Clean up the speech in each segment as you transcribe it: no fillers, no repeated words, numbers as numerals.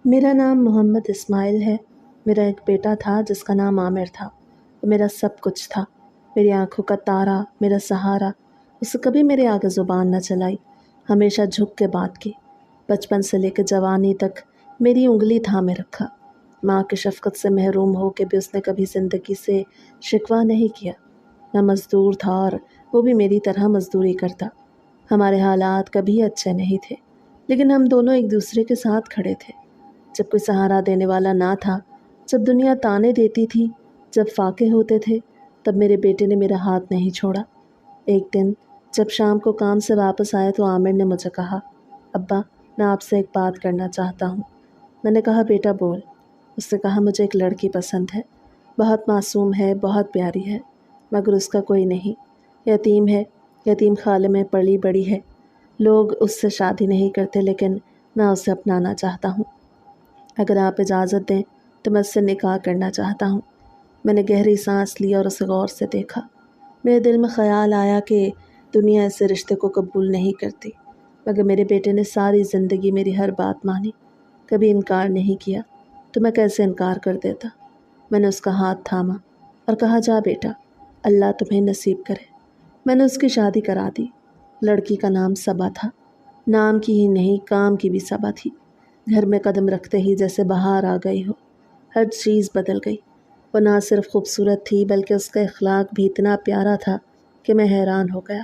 میرا نام محمد اسماعیل ہے۔ میرا ایک بیٹا تھا جس کا نام عامر تھا۔ وہ میرا سب کچھ تھا، میری آنکھوں کا تارا، میرا سہارا۔ اس سے کبھی میرے آگے زبان نہ چلائی، ہمیشہ جھک کے بات کی۔ بچپن سے لے کے جوانی تک میری انگلی تھامے رکھا۔ ماں کی شفقت سے محروم ہو کے بھی اس نے کبھی زندگی سے شکوہ نہیں کیا۔ میں مزدور تھا اور وہ بھی میری طرح مزدوری کرتا۔ ہمارے حالات کبھی اچھے نہیں تھے، لیکن ہم دونوں ایک دوسرے کے ساتھ کھڑے تھے۔ جب کوئی سہارا دینے والا نہ تھا، جب دنیا تانے دیتی تھی، جب فاقے ہوتے تھے، تب میرے بیٹے نے میرا ہاتھ نہیں چھوڑا۔ ایک دن جب شام کو کام سے واپس آئے تو عامر نے مجھے کہا، ابا میں آپ سے ایک بات کرنا چاہتا ہوں۔ میں نے کہا بیٹا بول۔ اس نے کہا مجھے ایک لڑکی پسند ہے، بہت معصوم ہے، بہت پیاری ہے، مگر اس کا کوئی نہیں، یتیم ہے، یتیم خانے میں پلی بڑی ہے۔ لوگ اس سے شادی نہیں کرتے، لیکن میں اسے اپنانا چاہتا ہوں۔ اگر آپ اجازت دیں تو میں اس سے نکاح کرنا چاہتا ہوں۔ میں نے گہری سانس لی اور اسے غور سے دیکھا۔ میرے دل میں خیال آیا کہ دنیا ایسے رشتے کو قبول نہیں کرتی، مگر میرے بیٹے نے ساری زندگی میری ہر بات مانی، کبھی انکار نہیں کیا، تو میں کیسے انکار کر دیتا۔ میں نے اس کا ہاتھ تھاما اور کہا جا بیٹا، اللہ تمہیں نصیب کرے۔ میں نے اس کی شادی کرا دی۔ لڑکی کا نام صبا تھا، نام کی ہی نہیں کام کی بھی صبا تھی۔ گھر میں قدم رکھتے ہی جیسے بہار آ گئی ہو، ہر چیز بدل گئی۔ وہ نہ صرف خوبصورت تھی بلکہ اس کا اخلاق بھی اتنا پیارا تھا کہ میں حیران ہو گیا۔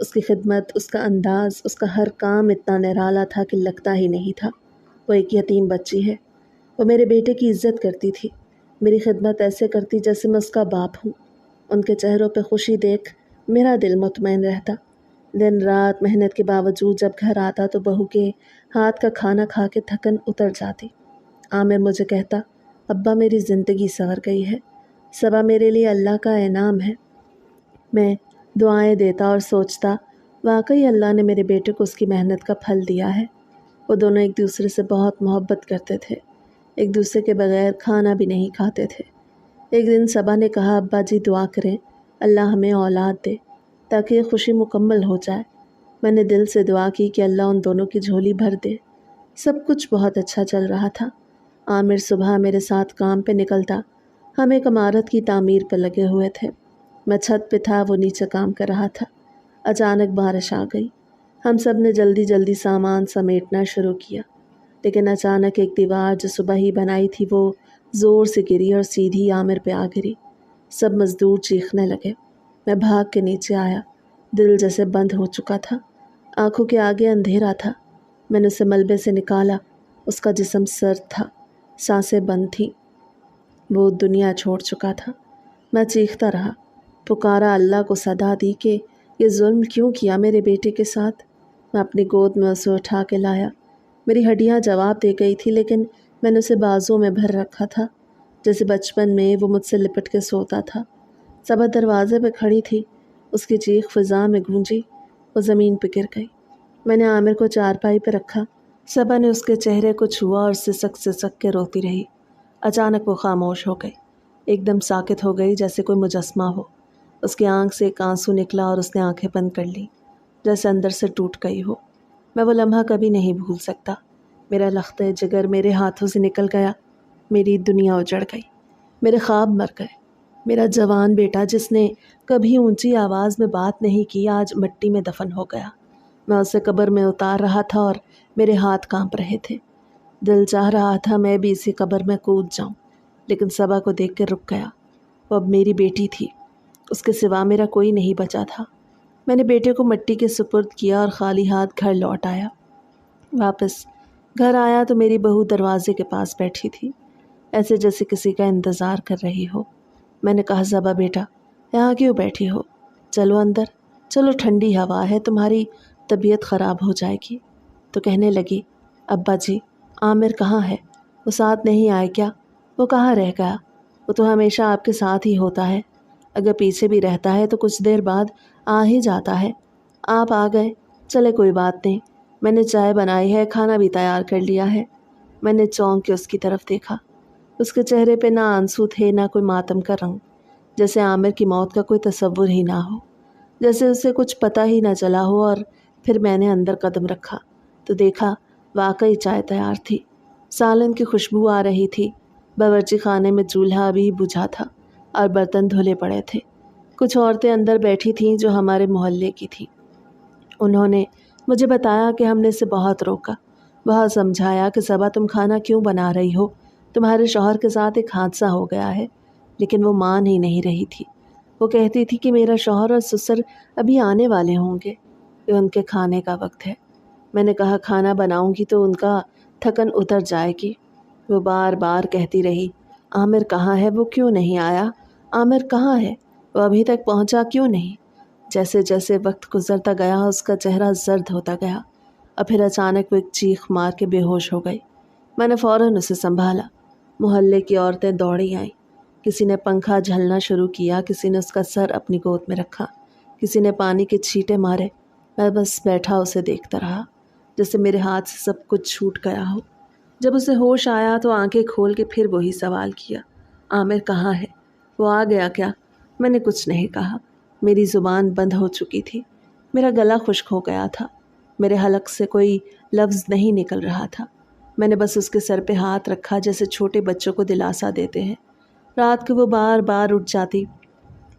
اس کی خدمت، اس کا انداز، اس کا ہر کام اتنا نرالا تھا کہ لگتا ہی نہیں تھا وہ ایک یتیم بچی ہے۔ وہ میرے بیٹے کی عزت کرتی تھی، میری خدمت ایسے کرتی جیسے میں اس کا باپ ہوں۔ ان کے چہروں پہ خوشی دیکھ میرا دل مطمئن رہتا۔ دن رات محنت کے باوجود جب گھر آتا تو بہو کے ہاتھ کا کھانا کھا کے تھکن اتر جاتی۔ عامر مجھے کہتا، ابا میری زندگی سنور گئی ہے، صبا میرے لیے اللہ کا انعام ہے۔ میں دعائیں دیتا اور سوچتا، واقعی اللہ نے میرے بیٹے کو اس کی محنت کا پھل دیا ہے۔ وہ دونوں ایک دوسرے سے بہت محبت کرتے تھے، ایک دوسرے کے بغیر کھانا بھی نہیں کھاتے تھے۔ ایک دن صبا نے کہا، ابا جی دعا کریں اللہ ہمیں اولاد دے تاکہ یہ خوشی مکمل ہو جائے۔ میں نے دل سے دعا کی کہ اللہ ان دونوں کی جھولی بھر دے۔ سب کچھ بہت اچھا چل رہا تھا۔ عامر صبح میرے ساتھ کام پہ نکلتا، ہم ایک عمارت کی تعمیر پہ لگے ہوئے تھے۔ میں چھت پہ تھا، وہ نیچے کام کر رہا تھا۔ اچانک بارش آ گئی، ہم سب نے جلدی جلدی سامان سمیٹنا شروع کیا، لیکن اچانک ایک دیوار جو صبح ہی بنائی تھی وہ زور سے گری اور سیدھی عامر پہ آ گری۔ سب مزدور چیخنے لگے۔ میں بھاگ کے نیچے آیا، دل جیسے بند ہو چکا تھا، آنکھوں کے آگے اندھیرا تھا۔ میں نے اسے ملبے سے نکالا، اس کا جسم سرد تھا، سانسیں بند تھیں، وہ دنیا چھوڑ چکا تھا۔ میں چیختا رہا، پکارا، اللہ کو صدا دی کہ یہ ظلم کیوں کیا میرے بیٹے کے ساتھ۔ میں اپنی گود میں اسے اٹھا کے لایا۔ میری ہڈیاں جواب دے گئی تھی، لیکن میں نے اسے بازوں میں بھر رکھا تھا جیسے بچپن میں وہ مجھ سے لپٹ کے سوتا تھا۔ صبا دروازے پہ کھڑی تھی، اس کی چیخ فضا میں گونجی، وہ زمین پہ گر گئی۔ میں نے عامر کو چارپائی پہ رکھا، صبا نے اس کے چہرے کو چھوا اور سسک کے روتی رہی۔ اچانک وہ خاموش ہو گئی، ایک دم ساکت ہو گئی جیسے کوئی مجسمہ ہو۔ اس کی آنکھ سے ایک آنسو نکلا اور اس نے آنکھیں بند کر لی، جیسے اندر سے ٹوٹ گئی ہو۔ میں وہ لمحہ کبھی نہیں بھول سکتا۔ میرا لخت جگر میرے ہاتھوں سے نکل گیا، میری دنیا اجڑ گئی، میرے خواب مر گئے۔ میرا جوان بیٹا جس نے کبھی اونچی آواز میں بات نہیں کی آج مٹی میں دفن ہو گیا۔ میں اسے قبر میں اتار رہا تھا اور میرے ہاتھ کانپ رہے تھے۔ دل چاہ رہا تھا میں بھی اسی قبر میں کود جاؤں، لیکن صبا کو دیکھ کے رک گیا۔ وہ اب میری بیٹی تھی، اس کے سوا میرا کوئی نہیں بچا تھا۔ میں نے بیٹے کو مٹی کے سپرد کیا اور خالی ہاتھ گھر لوٹ آیا۔ واپس گھر آیا تو میری بہو دروازے کے پاس بیٹھی تھی، ایسے جیسے کسی کا انتظار کر رہی ہو۔ میں نے کہا، صبا بیٹا یہاں کیوں بیٹھی ہو؟ چلو اندر، چلو ٹھنڈی ہوا ہے، تمہاری طبیعت خراب ہو جائے گی۔ تو کہنے لگی، ابا جی عامر کہاں ہے؟ وہ ساتھ نہیں آئے کیا؟ وہ کہاں رہ گیا؟ وہ تو ہمیشہ آپ کے ساتھ ہی ہوتا ہے، اگر پیچھے بھی رہتا ہے تو کچھ دیر بعد آ ہی جاتا ہے۔ آپ آ گئے، چلے کوئی بات نہیں، میں نے چائے بنائی ہے، کھانا بھی تیار کر لیا ہے۔ میں نے چونک کے اس کی طرف دیکھا، اس کے چہرے پہ نہ آنسو تھے نہ کوئی ماتم کا رنگ، جیسے عامر کی موت کا کوئی تصور ہی نہ ہو، جیسے اسے کچھ پتہ ہی نہ چلا ہو۔ اور پھر میں نے اندر قدم رکھا تو دیکھا واقعی چائے تیار تھی۔ سالن کی خوشبو آ رہی تھی۔ باورچی خانے میں چولہا ابھی بجھا تھا اور برتن دھلے پڑے تھے۔ کچھ عورتیں اندر بیٹھی تھیں جو ہمارے محلے کی تھیں۔ انہوں نے مجھے بتایا کہ ہم نے اسے بہت روکا، بہت سمجھایا کہ صبا تم کھانا کیوں بنا رہی ہو، تمہارے شوہر کے ساتھ ایک حادثہ ہو گیا ہے، لیکن وہ مان ہی نہیں رہی تھی۔ وہ کہتی تھی کہ میرا شوہر اور سسر ابھی آنے والے ہوں گے، یہ ان کے کھانے کا وقت ہے۔ میں نے کہا کھانا بناؤں گی تو ان کا تھکن اتر جائے گی۔ وہ بار بار کہتی رہی عامر کہاں ہے، وہ کیوں نہیں آیا، عامر کہاں ہے، وہ ابھی تک پہنچا کیوں نہیں۔ جیسے جیسے وقت گزرتا گیا اس کا چہرہ زرد ہوتا گیا اور پھر اچانک وہ ایک چیخ مار کے بے ہوش ہو گئی۔ میں نے فوراً اسے سنبھالا۔ محلے کی عورتیں دوڑی آئیں، کسی نے پنکھا جھلنا شروع کیا، کسی نے اس کا سر اپنی گود میں رکھا، کسی نے پانی کے چھینٹے مارے۔ میں بس بیٹھا اسے دیکھتا رہا جیسے میرے ہاتھ سے سب کچھ چھوٹ گیا ہو۔ جب اسے ہوش آیا تو آنکھیں کھول کے پھر وہی سوال کیا، عامر کہاں ہے، وہ آ گیا کیا؟ میں نے کچھ نہیں کہا، میری زبان بند ہو چکی تھی، میرا گلا خشک ہو گیا تھا، میرے حلق سے کوئی لفظ نہیں نکل رہا تھا۔ میں نے بس اس کے سر پہ ہاتھ رکھا جیسے چھوٹے بچوں کو دلاسا دیتے ہیں۔ رات کو وہ بار بار اٹھ جاتی،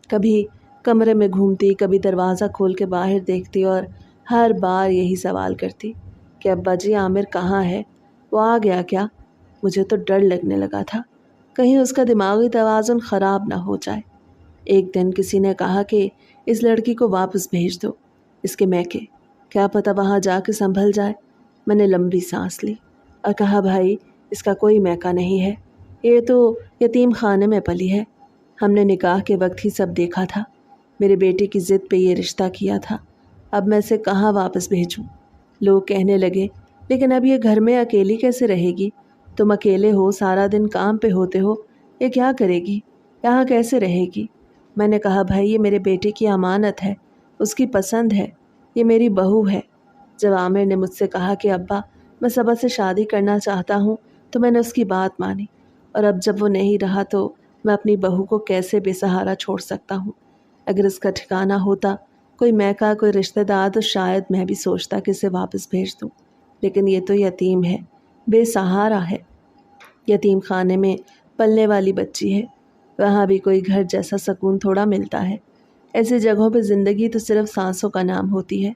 کبھی کمرے میں گھومتی، کبھی دروازہ کھول کے باہر دیکھتی اور ہر بار یہی سوال کرتی کہ ابا جی عامر کہاں ہے، وہ آ گیا کیا؟ مجھے تو ڈر لگنے لگا تھا کہیں اس کا دماغی توازن خراب نہ ہو جائے۔ ایک دن کسی نے کہا کہ اس لڑکی کو واپس بھیج دو اس کے میکے، کیا پتہ وہاں جا کے سنبھل جائے۔ میں نے لمبی سانس لی اور کہا بھائی اس کا کوئی میکا نہیں ہے، یہ تو یتیم خانے میں پلی ہے، ہم نے نکاح کے وقت ہی سب دیکھا تھا، میرے بیٹے کی ضد پہ یہ رشتہ کیا تھا، اب میں اسے کہاں واپس بھیجوں۔ لوگ کہنے لگے لیکن اب یہ گھر میں اکیلی کیسے رہے گی، تم اکیلے ہو، سارا دن کام پہ ہوتے ہو، یہ کیا کرے گی، یہاں کیسے رہے گی۔ میں نے کہا بھائی یہ میرے بیٹے کی امانت ہے، اس کی پسند ہے، یہ میری بہو ہے۔ جب عامر نے مجھ سے کہا کہ ابا میں صبا سے شادی کرنا چاہتا ہوں تو میں نے اس کی بات مانی، اور اب جب وہ نہیں رہا تو میں اپنی بہو کو کیسے بے سہارا چھوڑ سکتا ہوں۔ اگر اس کا ٹھکانہ ہوتا، کوئی میکا، کوئی رشتہ دار، تو شاید میں بھی سوچتا کہ اسے واپس بھیج دوں، لیکن یہ تو یتیم ہے، بے سہارا ہے، یتیم خانے میں پلنے والی بچی ہے، وہاں بھی کوئی گھر جیسا سکون تھوڑا ملتا ہے۔ ایسی جگہوں پہ زندگی تو صرف سانسوں کا نام ہوتی ہے،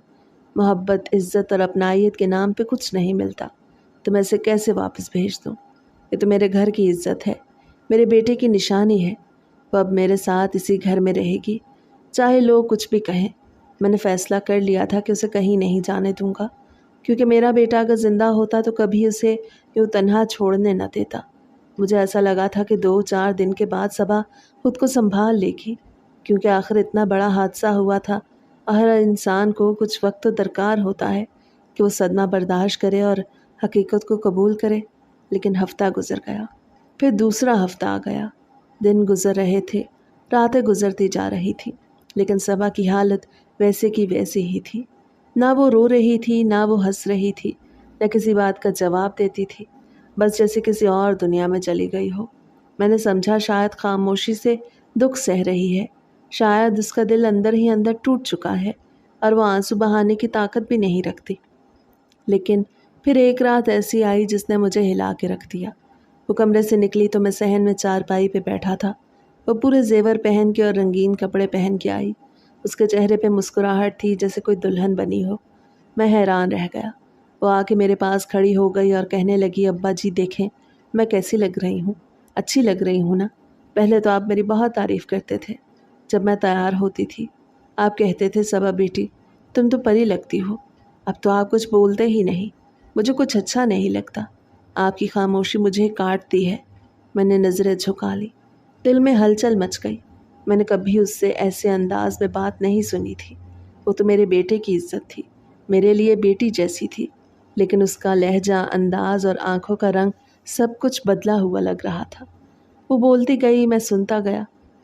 محبت، عزت اور اپنائیت کے نام پہ کچھ نہیں ملتا، تو میں اسے کیسے واپس بھیج دوں۔ یہ تو میرے گھر کی عزت ہے، میرے بیٹے کی نشانی ہے، وہ اب میرے ساتھ اسی گھر میں رہے گی، چاہے لوگ کچھ بھی کہیں۔ میں نے فیصلہ کر لیا تھا کہ اسے کہیں نہیں جانے دوں گا، کیونکہ میرا بیٹا اگر زندہ ہوتا تو کبھی اسے یوں تنہا چھوڑنے نہ دیتا۔ مجھے ایسا لگا تھا کہ 2-4 دن کے بعد صبا خود کو سنبھال لے گی، کیونکہ آخر اتنا بڑا حادثہ ہوا تھا اور ہر انسان کو کچھ وقت تو درکار ہوتا ہے کہ وہ صدمہ برداشت کرے اور حقیقت کو قبول کرے۔ لیکن ہفتہ گزر گیا، پھر دوسرا ہفتہ آ گیا، دن گزر رہے تھے، راتیں گزرتی جا رہی تھیں، لیکن صبا کی حالت ویسے کی ویسی ہی تھی، نہ وہ رو رہی تھی، نہ وہ ہنس رہی تھی، نہ کسی بات کا جواب دیتی تھی، بس جیسے کسی اور دنیا میں چلی گئی ہو۔ میں نے سمجھا شاید خاموشی سے دکھ سہ رہی ہے، شاید اس کا دل اندر ہی اندر ٹوٹ چکا ہے اور وہ آنسو بہانے کی طاقت بھی نہیں رکھتی۔ لیکن پھر ایک رات ایسی آئی جس نے مجھے ہلا کے رکھ دیا۔ وہ کمرے سے نکلی تو میں صحن میں چارپائی پہ بیٹھا تھا، وہ پورے زیور پہن کے اور رنگین کپڑے پہن کے آئی، اس کے چہرے پہ مسکراہٹ تھی جیسے کوئی دلہن بنی ہو۔ میں حیران رہ گیا۔ وہ آ کے میرے پاس کھڑی ہو گئی اور کہنے لگی ابا جی دیکھیں میں کیسی لگ رہی ہوں، اچھی لگ رہی ہوں نا؟ پہلے تو آپ میری بہت تعریف کرتے تھے، جب میں تیار ہوتی تھی آپ کہتے تھے صبا بیٹی تم تو پری لگتی ہو، اب تو آپ کچھ بولتے ہی نہیں، مجھے کچھ اچھا نہیں لگتا، آپ کی خاموشی مجھے کاٹتی ہے۔ میں نے نظریں جھکا لی، دل میں ہلچل مچ گئی، میں نے کبھی اس سے ایسے انداز میں بات نہیں سنی تھی۔ وہ تو میرے بیٹے کی عزت تھی، میرے لیے بیٹی جیسی تھی، لیکن اس کا لہجہ، انداز اور آنکھوں کا رنگ سب کچھ بدلا ہوا لگ رہا تھا۔ وہ بولتی گئی، میں سنتا گیا،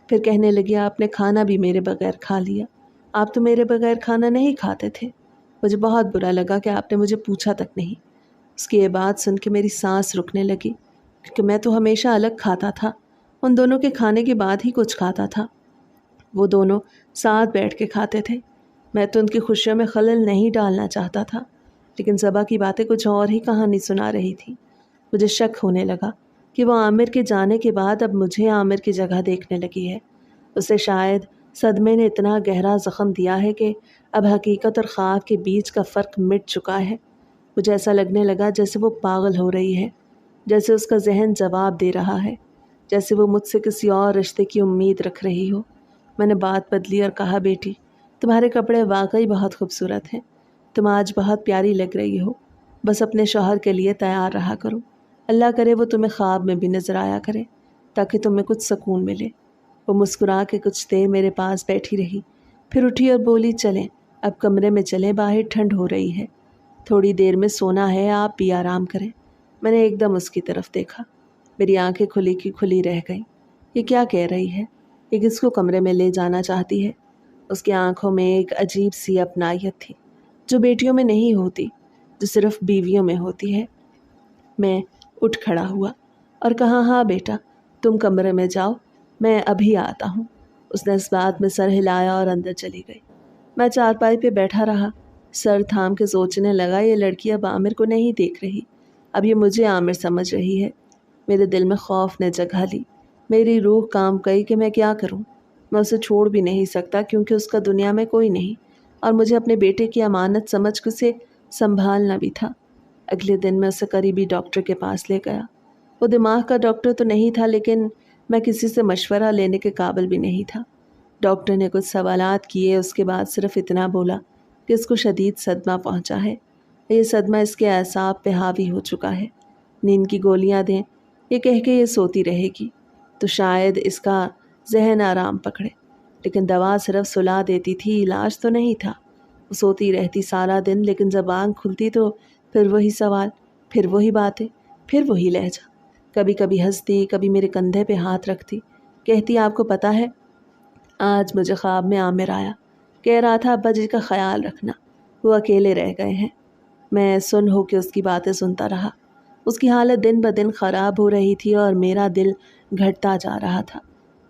پھر کہنے لگی آپ نے کھانا بھی میرے بغیر کھا لیا، آپ تو میرے بغیر کھانا نہیں کھاتے تھے۔ مجھے بہت برا لگا کہ آپ نے مجھے پوچھا تک نہیں۔ اس کی یہ بات سن کے میری سانس رکنے لگی، کیونکہ میں تو ہمیشہ الگ کھاتا تھا، ان دونوں کے کھانے کے بعد ہی کچھ کھاتا تھا۔ وہ دونوں ساتھ بیٹھ کے کھاتے تھے، میں تو ان کی خوشیوں میں خلل نہیں ڈالنا چاہتا تھا، لیکن صبا کی باتیں کچھ اور ہی کہانی سنا رہی تھی۔ مجھے شک ہونے لگا کہ وہ عامر کے جانے کے بعد اب مجھے عامر کی جگہ دیکھنے لگی ہے۔ اسے شاید صدمے نے اتنا گہرا زخم دیا ہے کہ اب حقیقت اور خواب کے بیچ کا فرق مٹ چکا ہے۔ مجھے ایسا لگنے لگا جیسے وہ پاگل ہو رہی ہے، جیسے اس کا ذہن جواب دے رہا ہے، جیسے وہ مجھ سے کسی اور رشتے کی امید رکھ رہی ہو۔ میں نے بات بدلی اور کہا، بیٹی تمہارے کپڑے واقعی بہت خوبصورت ہیں، تم آج بہت پیاری لگ رہی ہو، بس اپنے شوہر کے لیے تیار رہا کرو، اللہ کرے وہ تمہیں خواب میں بھی نظر آیا کرے تاکہ تمہیں کچھ سکون ملے۔ وہ مسکرا کے کچھ دیر میرے پاس بیٹھی رہی، پھر اٹھی اور بولی، چلیں اب کمرے میں چلیں، باہر ٹھنڈ ہو رہی ہے، تھوڑی دیر میں سونا ہے، آپ بھی آرام کریں۔ میں نے ایک دم اس کی طرف دیکھا، میری آنکھیں کھلی کی کھلی رہ گئیں۔ یہ کیا کہہ رہی ہے؟ یہ کس کو کمرے میں لے جانا چاہتی ہے؟ اس کی آنکھوں میں ایک عجیب سی اپنائیت تھی جو بیٹیوں میں نہیں ہوتی، جو صرف بیویوں میں ہوتی ہے۔ میں اٹھ کھڑا ہوا اور کہا، ہاں بیٹا تم کمرے میں جاؤ، میں ابھی آتا ہوں۔ اس نے اس بات میں سر ہلایا اور اندر چلی گئی۔ میں چارپائی پہ بیٹھا رہا، سر تھام کے سوچنے لگا، یہ لڑکی اب عامر کو نہیں دیکھ رہی، اب یہ مجھے عامر سمجھ رہی ہے۔ میرے دل میں خوف نے جگہ لی، میری روح کام گئی کہ میں کیا کروں۔ میں اسے چھوڑ بھی نہیں سکتا کیونکہ اس کا دنیا میں کوئی نہیں، اور مجھے اپنے بیٹے کی امانت سمجھ کے اسے سنبھالنا بھی تھا۔ اگلے دن میں اسے قریبی ڈاکٹر کے پاس لے گیا۔ وہ دماغ کا ڈاکٹر تو نہیں تھا، لیکن میں کسی سے مشورہ لینے کے قابل بھی نہیں تھا۔ ڈاکٹر نے کچھ سوالات کیے، اس کے بعد صرف اتنا بولا کہ اس کو شدید صدمہ پہنچا ہے، یہ صدمہ اس کے اعصاب پہ حاوی ہو چکا ہے، نیند کی گولیاں دیں، یہ کہہ کے یہ سوتی رہے گی تو شاید اس کا ذہن آرام پکڑے، لیکن دوا صرف سلا دیتی تھی، علاج تو نہیں تھا۔ وہ سوتی رہتی سارا دن، لیکن جب آنکھ کھلتی تو پھر وہی سوال، پھر وہی باتیں، پھر وہی لہجہ، کبھی کبھی ہنستی، کبھی میرے کندھے پہ ہاتھ رکھتی، کہتی، آپ کو پتہ ہے آج مجھے خواب میں عامر آیا، کہہ رہا تھا ابا جی کا خیال رکھنا، وہ اکیلے رہ گئے ہیں۔ میں سن ہو کے اس کی باتیں سنتا رہا۔ اس کی حالت دن بدن خراب ہو رہی تھی اور میرا دل گھٹتا جا رہا تھا،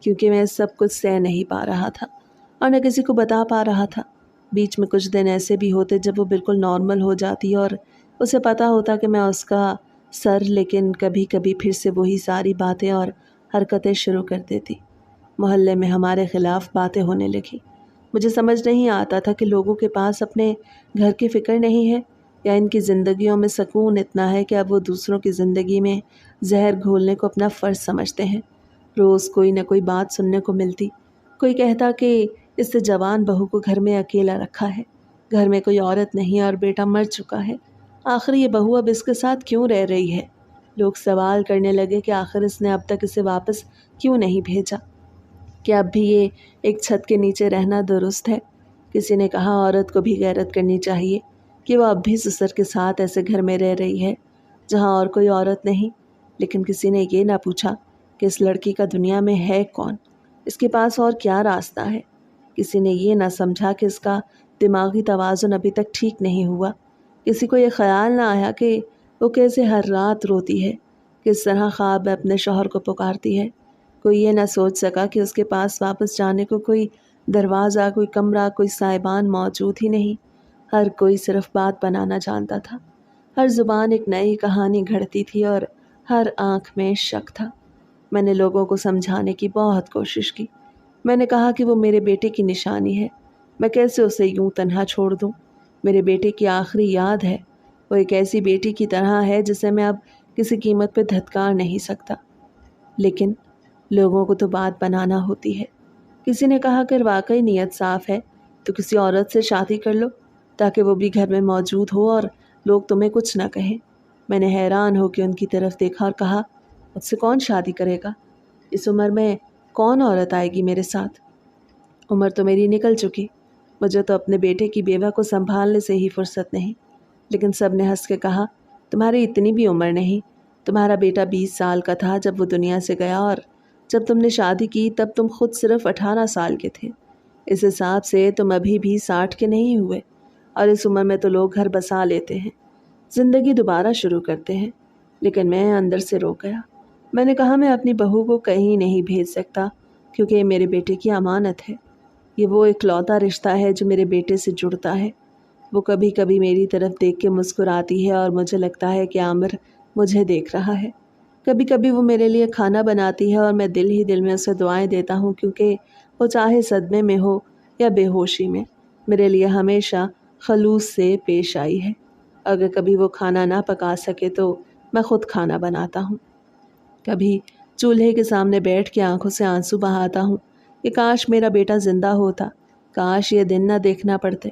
کیونکہ میں سب کچھ سہ نہیں پا رہا تھا اور نہ کسی کو بتا پا رہا تھا۔ بیچ میں کچھ دن ایسے بھی ہوتے جب وہ بالکل نارمل ہو جاتی اور اسے پتا ہوتا کہ میں اس کا سر، لیکن کبھی کبھی پھر سے وہی ساری باتیں اور حرکتیں شروع کر دیتی۔ محلے میں ہمارے خلاف باتیں ہونے لگی۔ مجھے سمجھ نہیں آتا تھا کہ لوگوں کے پاس اپنے گھر کی فکر نہیں ہے یا ان کی زندگیوں میں سکون اتنا ہے کہ اب وہ دوسروں کی زندگی میں زہر گھولنے کو اپنا فرض سمجھتے ہیں۔ روز کوئی نہ کوئی بات سننے کو ملتی، کوئی کہتا کہ اس سے جوان بہو کو گھر میں اکیلا رکھا ہے، گھر میں کوئی عورت نہیں اور بیٹا مر چکا ہے، آخر یہ بہو اب اس کے ساتھ کیوں رہ رہی ہے؟ لوگ سوال کرنے لگے کہ آخر اس نے اب تک اسے واپس کیوں نہیں بھیجا، کہ اب بھی یہ ایک چھت کے نیچے رہنا درست ہے؟ کسی نے کہا عورت کو بھی غیرت کرنی چاہیے کہ وہ اب بھی سسر کے ساتھ ایسے گھر میں رہ رہی ہے جہاں اور کوئی عورت نہیں، لیکن کسی نے یہ نہ پوچھا کہ اس لڑکی کا دنیا میں ہے کون، اس کے پاس اور کیا راستہ ہے۔ کسی نے یہ نہ سمجھا کہ اس کا دماغی توازن ابھی تک ٹھیک نہیں ہوا۔ کسی کو یہ خیال نہ آیا کہ وہ کیسے ہر رات روتی ہے، کس طرح خواب میں اپنے شوہر کو پکارتی ہے۔ کوئی یہ نہ سوچ سکا کہ اس کے پاس واپس جانے کو کوئی دروازہ، کوئی کمرہ، کوئی سائبان موجود ہی نہیں۔ ہر کوئی صرف بات بنانا جانتا تھا، ہر زبان ایک نئی کہانی گھڑتی تھی اور ہر آنکھ میں شک تھا۔ میں نے لوگوں کو سمجھانے کی بہت کوشش کی۔ میں نے کہا کہ وہ میرے بیٹے کی نشانی ہے، میں کیسے اسے یوں تنہا چھوڑ دوں؟ میرے بیٹے کی آخری یاد ہے، وہ ایک ایسی بیٹی کی طرح ہے جسے میں اب کسی قیمت پہ دھتکار نہیں سکتا۔ لیکن لوگوں کو تو بات بنانا ہوتی ہے۔ کسی نے کہا کہ واقعی نیت صاف ہے تو کسی عورت سے شادی کر لو تاکہ وہ بھی گھر میں موجود ہو اور لوگ تمہیں کچھ نہ کہیں۔ میں نے حیران ہو کے ان کی طرف دیکھا اور کہا، مجھ سے کون شادی کرے گا؟ اس عمر میں کون عورت آئے گی میرے ساتھ؟ عمر تو میری نکل چکی، مجھے تو اپنے بیٹے کی بیوہ کو سنبھالنے سے ہی فرصت نہیں۔ لیکن سب نے ہنس کے کہا، تمہاری اتنی بھی عمر نہیں، تمہارا بیٹا 20 سال کا تھا جب وہ دنیا سے گیا، اور جب تم نے شادی کی تب تم خود صرف 18 سال کے تھے۔ اس حساب سے تم ابھی بھی 60 کے نہیں ہوئے، اور اس عمر میں تو لوگ گھر بسا لیتے ہیں، زندگی دوبارہ شروع کرتے ہیں۔ لیکن میں اندر سے رو گیا۔ میں نے کہا، میں اپنی بہو کو کہیں نہیں بھیج سکتا کیونکہ یہ میرے بیٹے کی امانت ہے، یہ وہ اکلوتا رشتہ ہے جو میرے بیٹے سے جڑتا ہے۔ وہ کبھی کبھی میری طرف دیکھ کے مسکراتی ہے اور مجھے لگتا ہے کہ عامر مجھے دیکھ رہا ہے۔ کبھی کبھی وہ میرے لیے کھانا بناتی ہے اور میں دل ہی دل میں اسے دعائیں دیتا ہوں، کیونکہ وہ چاہے صدمے میں ہو یا بے ہوشی میں میرے لیے ہمیشہ خلوص سے پیش آئی ہے۔ اگر کبھی وہ کھانا نہ پکا سکے تو میں خود کھانا بناتا ہوں۔ کبھی چولہے کے سامنے بیٹھ کے آنکھوں سے آنسو بہاتا ہوں کہ کاش میرا بیٹا زندہ ہوتا، کاش یہ دن نہ دیکھنا پڑتے۔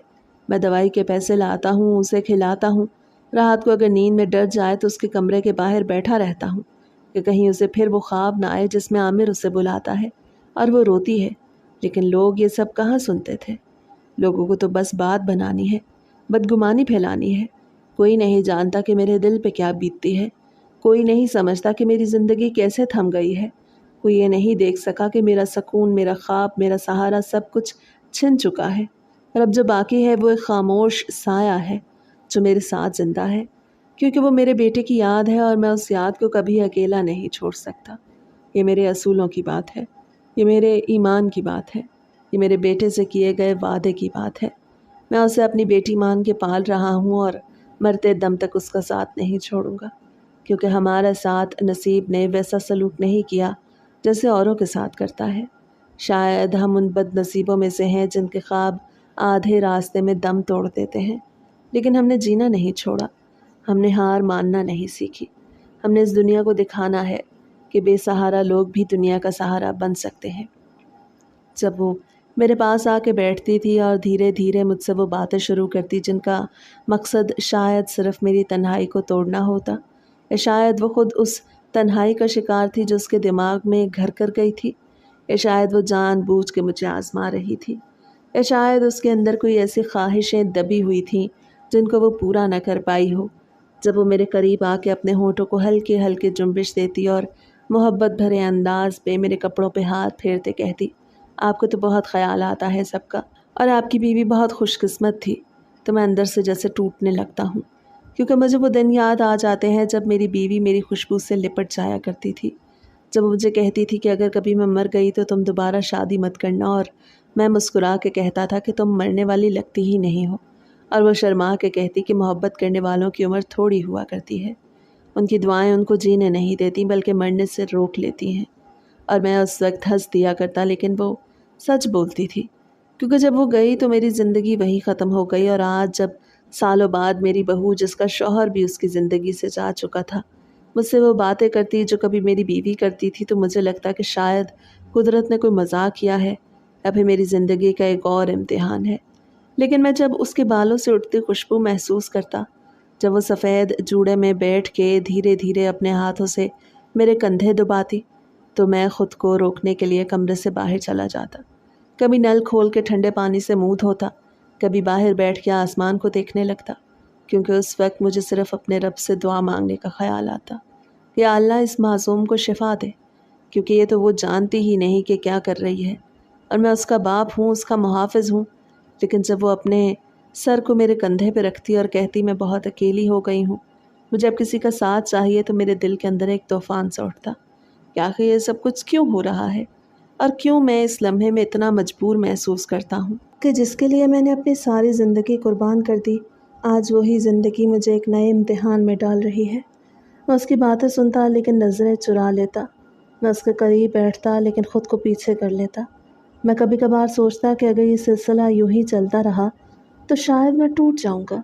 میں دوائی کے پیسے لاتا ہوں، اسے کھلاتا ہوں۔ رات کو اگر نیند میں ڈر جائے تو اس کے کمرے کے باہر بیٹھا رہتا ہوں کہ کہیں اسے پھر وہ خواب نہ آئے جس میں عامر اسے بلاتا ہے اور وہ روتی ہے۔ لیکن لوگ یہ سب کہاں سنتے تھے؟ لوگوں کو تو بس بات بنانی ہے، بدگمانی پھیلانی ہے۔ کوئی نہیں جانتا کہ میرے دل پہ کیا بیتتی ہے، کوئی نہیں سمجھتا کہ میری زندگی کیسے تھم گئی ہے، کوئی یہ نہیں دیکھ سکا کہ میرا سکون، میرا خواب، میرا سہارا سب کچھ چھن چکا ہے، اور اب جو باقی ہے وہ ایک خاموش سایہ ہے جو میرے ساتھ زندہ ہے، کیونکہ وہ میرے بیٹے کی یاد ہے اور میں اس یاد کو کبھی اکیلا نہیں چھوڑ سکتا۔ یہ میرے اصولوں کی بات ہے، یہ میرے ایمان کی بات ہے، یہ میرے بیٹے سے کیے گئے وعدے کی بات ہے۔ میں اسے اپنی بیٹی مان کے پال رہا ہوں اور مرتے دم تک اس کا ساتھ نہیں چھوڑوں گا، کیونکہ ہمارا ساتھ نصیب نے ویسا سلوک نہیں کیا جیسے اوروں کے ساتھ کرتا ہے۔ شاید ہم ان بد نصیبوں میں سے ہیں جن کے خواب آدھے راستے میں دم توڑ دیتے ہیں، لیکن ہم نے جینا نہیں چھوڑا، ہم نے ہار ماننا نہیں سیکھی۔ ہم نے اس دنیا کو دکھانا ہے کہ بے سہارا لوگ بھی دنیا کا سہارا بن سکتے ہیں۔ جب وہ میرے پاس آ کے بیٹھتی تھی اور دھیرے دھیرے مجھ سے وہ باتیں شروع کرتی جن کا مقصد شاید صرف میری تنہائی کو توڑنا ہوتا، یا شاید وہ خود اس تنہائی کا شکار تھی جو اس کے دماغ میں گھر کر گئی تھی، یا شاید وہ جان بوجھ کے مجھے آزما رہی تھی، یا شاید اس کے اندر کوئی ایسی خواہشیں دبی ہوئی تھیں جن کو وہ پورا نہ کر پائی ہو۔ جب وہ میرے قریب آ کے اپنے ہونٹوں کو ہلکے ہلکے جنبش دیتی اور محبت بھرے انداز پہ میرے کپڑوں پہ ہاتھ پھیرتے کہتی، آپ کو تو بہت خیال آتا ہے سب کا، اور آپ کی بیوی بہت خوش قسمت تھی، تو میں اندر سے جیسے ٹوٹنے لگتا ہوں، کیونکہ مجھے وہ دن یاد آ جاتے ہیں جب میری بیوی میری خوشبو سے لپٹ جایا کرتی تھی، جب وہ مجھے کہتی تھی کہ اگر کبھی میں مر گئی تو تم دوبارہ شادی مت کرنا، اور میں مسکرا کے کہتا تھا کہ تم مرنے والی لگتی ہی نہیں ہو، اور وہ شرما کے کہتی کہ محبت کرنے والوں کی عمر تھوڑی ہوا کرتی ہے، ان کی دعائیں ان کو جینے نہیں دیتی بلکہ مرنے سے روک لیتی ہیں۔ اور میں اس وقت ہنس دیا کرتا، لیکن وہ سچ بولتی تھی، کیونکہ جب وہ گئی تو میری زندگی وہی ختم ہو گئی، اور آج جب سالوں بعد میری بہو، جس کا شوہر بھی اس کی زندگی سے جا چکا تھا، مجھ سے وہ باتیں کرتی جو کبھی میری بیوی کرتی تھی، تو مجھے لگتا کہ شاید قدرت نے کوئی مذاق کیا ہے یا پھر میری زندگی کا ایک اور امتحان ہے۔ لیکن میں جب اس کے بالوں سے اٹھتی خوشبو محسوس کرتا، جب وہ سفید جوڑے میں بیٹھ کے دھیرے دھیرے اپنے ہاتھوں سے میرے کندھے دباتی، تو میں خود کو روکنے کے لیے کمرے سے باہر چلا جاتا۔ کبھی نل کھول کے ٹھنڈے پانی سے منہ دھوتا، کبھی باہر بیٹھ کے آسمان کو دیکھنے لگتا، کیونکہ اس وقت مجھے صرف اپنے رب سے دعا مانگنے کا خیال آتا کہ یا اللہ اس معصوم کو شفا دے، کیونکہ یہ تو وہ جانتی ہی نہیں کہ کیا کر رہی ہے، اور میں اس کا باپ ہوں، اس کا محافظ ہوں۔ لیکن جب وہ اپنے سر کو میرے کندھے پہ رکھتی اور کہتی میں بہت اکیلی ہو گئی ہوں، مجھے اب کسی کا ساتھ چاہیے، تو میرے دل کے اندر ایک طوفان سا اٹھتا کہ آخر یہ سب کچھ کیوں ہو رہا ہے، اور کیوں میں اس لمحے میں اتنا مجبور محسوس کرتا ہوں کہ جس کے لیے میں نے اپنی ساری زندگی قربان کر دی، آج وہی زندگی مجھے ایک نئے امتحان میں ڈال رہی ہے۔ میں اس کی باتیں سنتا لیکن نظریں چرا لیتا، میں اس کے قریب بیٹھتا لیکن خود کو پیچھے کر لیتا۔ میں کبھی کبھار سوچتا کہ اگر یہ سلسلہ یوں ہی چلتا رہا تو شاید میں ٹوٹ جاؤں گا،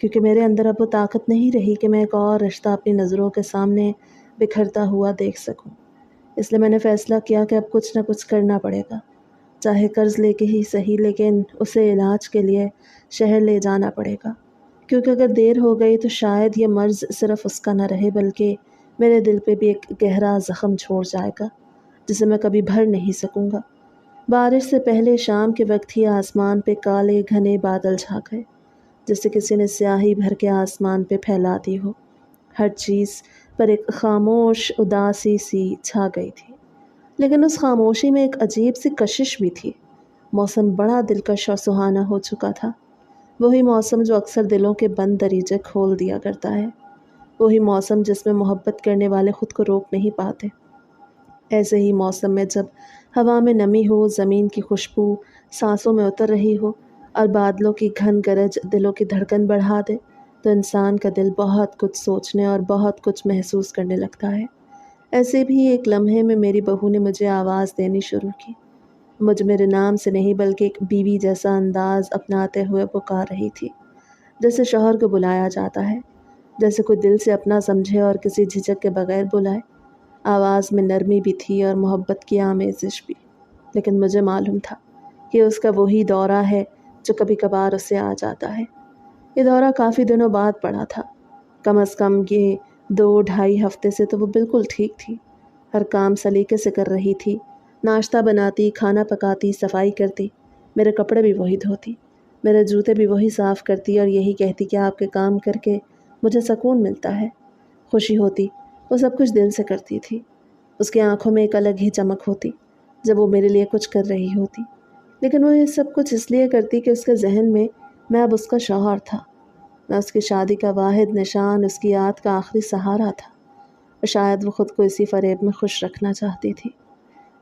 کیونکہ میرے اندر اب وہ طاقت نہیں رہی کہ میں ایک اور رشتہ اپنی نظروں کے سامنے بکھرتا ہوا دیکھ سکوں۔ اس لیے میں نے فیصلہ کیا کہ اب کچھ نہ کچھ کرنا پڑے گا، چاہے قرض لے کے ہی صحیح، لیکن اسے علاج کے لیے شہر لے جانا پڑے گا، کیونکہ اگر دیر ہو گئی تو شاید یہ مرض صرف اس کا نہ رہے بلکہ میرے دل پہ بھی ایک گہرا زخم چھوڑ جائے گا جسے میں کبھی بھر نہیں سکوں گا۔ بارش سے پہلے شام کے وقت ہی آسمان پہ کالے گھنے بادل چھا گئے، جیسے کسی نے سیاہی بھر کے آسمان پہ پھیلا دی ہو۔ ہر چیز پر ایک خاموش اداسی سی چھا گئی تھی، لیکن اس خاموشی میں ایک عجیب سی کشش بھی تھی۔ موسم بڑا دلکش اور سہانا ہو چکا تھا، وہی موسم جو اکثر دلوں کے بند دریچے کھول دیا کرتا ہے، وہی موسم جس میں محبت کرنے والے خود کو روک نہیں پاتے۔ ایسے ہی موسم میں جب ہوا میں نمی ہو، زمین کی خوشبو سانسوں میں اتر رہی ہو، اور بادلوں کی گھن گرج دلوں کی دھڑکن بڑھا دے، تو انسان کا دل بہت کچھ سوچنے اور بہت کچھ محسوس کرنے لگتا ہے۔ ایسے بھی ایک لمحے میں میری بہو نے مجھے آواز دینی شروع کی۔ مجھے میرے نام سے نہیں بلکہ ایک بیوی جیسا انداز اپناتے ہوئے پکار رہی تھی، جیسے شوہر کو بلایا جاتا ہے، جیسے کوئی دل سے اپنا سمجھے اور کسی جھجک کے بغیر بلائے۔ آواز میں نرمی بھی تھی اور محبت کی آمیزش بھی، لیکن مجھے معلوم تھا کہ اس کا وہی دورہ ہے جو کبھی کبھار اسے آ جاتا ہے۔ یہ دورہ کافی دنوں بعد پڑا تھا، کم از کم یہ 2-2.5 ہفتے سے تو وہ بالکل ٹھیک تھی۔ ہر کام سلیقے سے کر رہی تھی، ناشتہ بناتی، کھانا پکاتی، صفائی کرتی، میرے کپڑے بھی وہی دھوتی، میرے جوتے بھی وہی صاف کرتی اور یہی کہتی کہ آپ کے کام کر کے مجھے سکون ملتا ہے، خوشی ہوتی۔ وہ سب کچھ دل سے کرتی تھی۔ اس کی آنکھوں میں ایک الگ ہی چمک ہوتی جب وہ میرے لیے کچھ کر رہی ہوتی، لیکن وہ یہ سب کچھ اس لیے کرتی کہ اس کے ذہن میں اب اس کا شوہر تھا۔ میں اس کی شادی کا واحد نشان، اس کی یاد کا آخری سہارا تھا، اور شاید وہ خود کو اسی فریب میں خوش رکھنا چاہتی تھی۔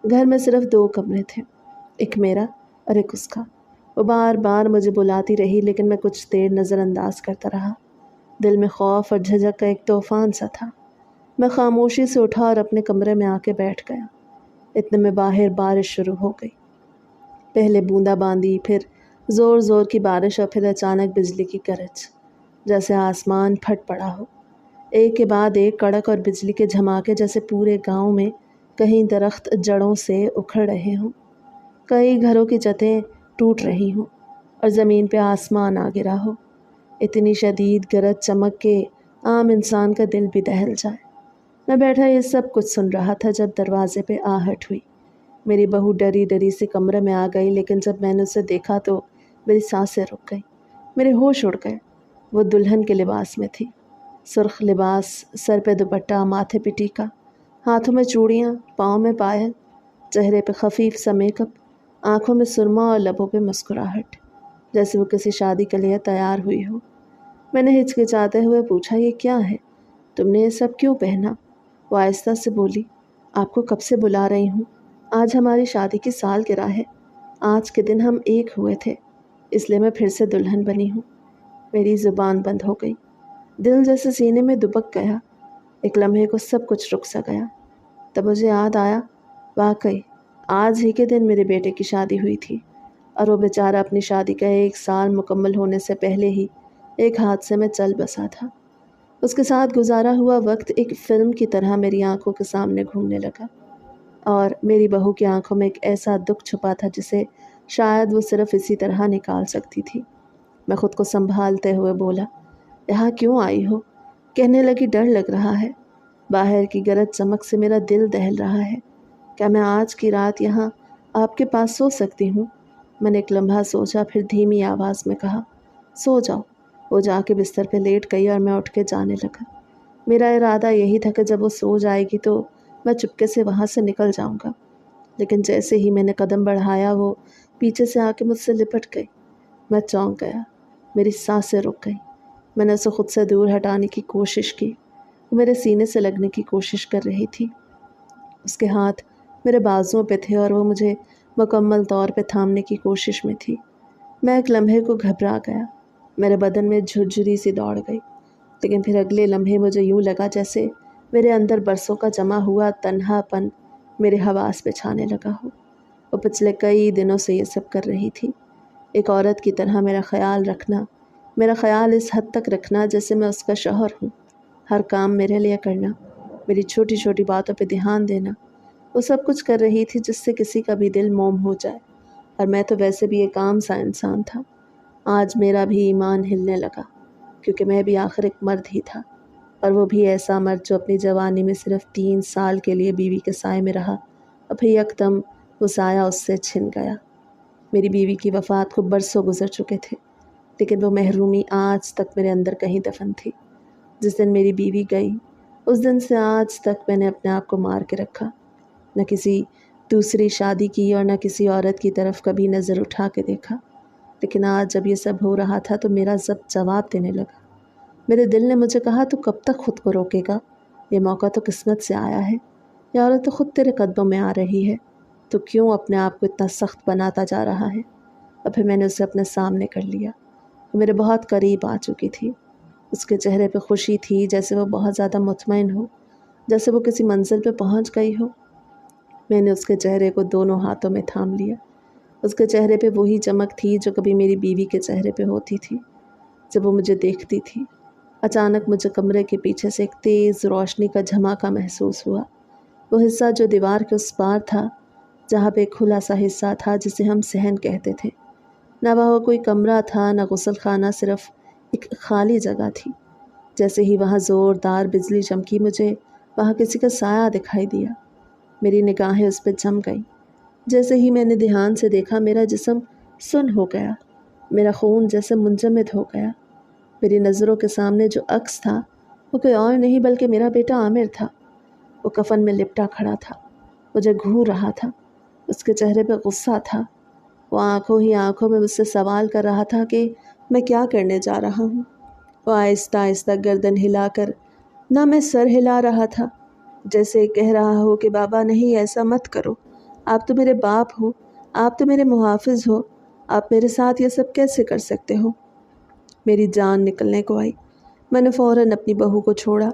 گھر میں صرف 2 کمرے تھے، ایک میرا اور ایک اس کا۔ وہ بار بار مجھے بلاتی رہی لیکن میں کچھ دیر نظر انداز کرتا رہا۔ دل میں خوف اور جھجک کا ایک طوفان سا تھا۔ میں خاموشی سے اٹھا اور اپنے کمرے میں آ کے بیٹھ گیا۔ اتنے میں باہر بارش شروع ہو گئی، پہلے بوندا باندی، پھر زور زور کی بارش اور پھر اچانک بجلی کی گرج، جیسے آسمان پھٹ پڑا ہو۔ ایک کے بعد ایک کڑک اور بجلی کے جھماکے، جیسے پورے گاؤں میں کہیں درخت جڑوں سے اکھڑ رہے ہوں، کئی گھروں کی چھتیں ٹوٹ رہی ہوں اور زمین پہ آسمان آ گرا ہو۔ اتنی شدید گرج چمک کے عام انسان کا دل بھی دہل جائے۔ میں بیٹھا یہ سب کچھ سن رہا تھا جب دروازے پہ آہٹ ہوئی۔ میری بہو ڈری ڈری سے کمرے میں آ گئی، لیکن جب میں نے اسے دیکھا تو میری سانسیں رک گئیں، میرے ہوش اڑ گئے۔ وہ دلہن کے لباس میں تھی، سرخ لباس، سر پہ دوپٹہ، ماتھے پہ ٹیکا، ہاتھوں میں چوڑیاں، پاؤں میں پائل، چہرے پہ خفیف سا میک اپ، آنکھوں میں سرما اور لبوں پہ مسکراہٹ، جیسے وہ کسی شادی کے لیے تیار ہوئی ہو۔ میں نے ہچکچاتے ہوئے پوچھا، یہ کیا ہے؟ تم نے یہ سب کیوں پہنا؟ وہ آہستہ سے بولی، آپ کو کب سے بلا رہی ہوں، آج ہماری شادی کی سالگرہ ہے، آج کے دن ہم ایک ہوئے تھے، اس لیے میں پھر سے دلہن بنی ہوں۔ میری زبان بند ہو گئی، دل جیسے سینے میں دبک گیا۔ ایک لمحے کو سب کچھ رک سا گیا، تب مجھے یاد آیا، واقعی آج ہی کے دن میرے بیٹے کی شادی ہوئی تھی، اور وہ بیچارہ اپنی شادی کا 1 سال مکمل ہونے سے پہلے ہی ایک حادثے میں چل بسا تھا۔ اس کے ساتھ گزارا ہوا وقت ایک فلم کی طرح میری آنکھوں کے سامنے گھومنے لگا، اور میری بہو کی آنکھوں میں ایک ایسا دکھ چھپا تھا جسے شاید وہ صرف اسی طرح نکال سکتی تھی۔ میں خود کو سنبھالتے ہوئے بولا، یہاں کیوں آئی ہو؟ کہنے لگی، ڈر لگ رہا ہے، باہر کی گرج چمک سے میرا دل دہل رہا ہے، کیا میں آج کی رات یہاں آپ کے پاس سو سکتی ہوں؟ میں نے ایک لمحہ سوچا، پھر دھیمی آواز میں کہا، سو جاؤ۔ وہ جا کے بستر پہ لیٹ گئی اور میں اٹھ کے جانے لگا۔ میرا ارادہ یہی تھا کہ جب وہ سو جائے گی تو میں چپکے سے وہاں سے نکل جاؤں گا، لیکن جیسے ہی میں نے قدم بڑھایا وہ پیچھے سے آ کے مجھ سے لپٹ گئی۔ میں چونک گیا، میری سانسیں رک گئیں۔ میں نے اسے خود سے دور ہٹانے کی کوشش کی، وہ میرے سینے سے لگنے کی کوشش کر رہی تھی۔ اس کے ہاتھ میرے بازوؤں پہ تھے اور وہ مجھے مکمل طور پہ تھامنے کی کوشش میں تھی۔ میں ایک لمحے کو گھبرا گیا، میرے بدن میں جھرجھری سی دوڑ گئی، لیکن پھر اگلے لمحے مجھے یوں لگا جیسے میرے اندر برسوں کا جمع ہوا تنہا پن میرے حواس پہ چھانے لگا ہو۔ وہ پچھلے کئی دنوں سے یہ سب کر رہی تھی، ایک عورت کی طرح میرا خیال رکھنا، میرا خیال اس حد تک رکھنا جیسے میں اس کا شوہر ہوں، ہر کام میرے لیے کرنا، میری چھوٹی چھوٹی باتوں پہ دھیان دینا۔ وہ سب کچھ کر رہی تھی جس سے کسی کا بھی دل موم ہو جائے، اور میں تو ویسے بھی ایک عام سا انسان تھا۔ آج میرا بھی ایمان ہلنے لگا، کیونکہ میں بھی آخر ایک مرد ہی تھا، اور وہ بھی ایسا مرد جو اپنی جوانی میں صرف 3 سال کے لیے بیوی کے سائے میں رہا، اور پھر یکدم وہ سایہ اس سے چھن گیا۔ میری بیوی کی وفات کو برسوں گزر چکے تھے، لیکن وہ محرومی آج تک میرے اندر کہیں دفن تھی۔ جس دن میری بیوی گئی، اس دن سے آج تک میں نے اپنے آپ کو مار کے رکھا، نہ کسی دوسری شادی کی اور نہ کسی عورت کی طرف کبھی نظر اٹھا کے دیکھا۔ لیکن آج جب یہ سب ہو رہا تھا تو میرا ضبط جواب دینے لگا۔ میرے دل نے مجھے کہا، تو کب تک خود کو روکے گا؟ یہ موقع تو قسمت سے آیا ہے، یہ عورت تو خود تیرے قدموں میں آ رہی ہے، تو کیوں اپنے آپ کو اتنا سخت بناتا جا رہا ہے؟ اور پھر میں نے اسے اپنے سامنے کر لیا، وہ میرے بہت قریب آ چکی تھی۔ اس کے چہرے پہ خوشی تھی، جیسے وہ بہت زیادہ مطمئن ہو، جیسے وہ کسی منزل پہ پہنچ گئی ہو۔ میں نے اس کے چہرے کو دونوں ہاتھوں میں تھام لیا۔ اس کے چہرے پہ وہی چمک تھی جو کبھی میری بیوی کے چہرے پہ ہوتی تھی جب وہ مجھے دیکھتی تھی۔ اچانک مجھے کمرے کے پیچھے سے ایک تیز روشنی کا جھماکا محسوس ہوا۔ وہ حصہ جو دیوار کے اس پار تھا، جہاں پہ ایک کھلا سا حصہ تھا جسے ہم صحن کہتے تھے۔ نہ وہاں کوئی کمرہ تھا، نہ غسل خانہ، صرف ایک خالی جگہ تھی۔ جیسے ہی وہاں زوردار بجلی چمکی، مجھے وہاں کسی کا سایہ دکھائی دیا۔ میری نگاہیں اس پہ جم گئیں۔ جیسے ہی میں نے دھیان سے دیکھا، میرا جسم سن ہو گیا، میرا خون جیسے منجمد ہو گیا۔ میری نظروں کے سامنے جو عکس تھا وہ کوئی اور نہیں بلکہ میرا بیٹا عامر تھا۔ وہ کفن میں لپٹا کھڑا تھا، مجھے گھور رہا تھا۔ اس کے چہرے پہ غصہ تھا۔ وہ آنکھوں ہی آنکھوں میں مجھ سے سوال کر رہا تھا کہ میں کیا کرنے جا رہا ہوں۔ وہ آہستہ آہستہ گردن ہلا کر نہ میں سر ہلا رہا تھا، جیسے کہہ رہا ہو کہ بابا نہیں، ایسا مت کرو، آپ تو میرے باپ ہو، آپ تو میرے محافظ ہو، آپ میرے ساتھ یہ سب کیسے کر سکتے ہو۔ میری جان نکلنے کو آئی۔ میں نے فوراً اپنی بہو کو چھوڑا۔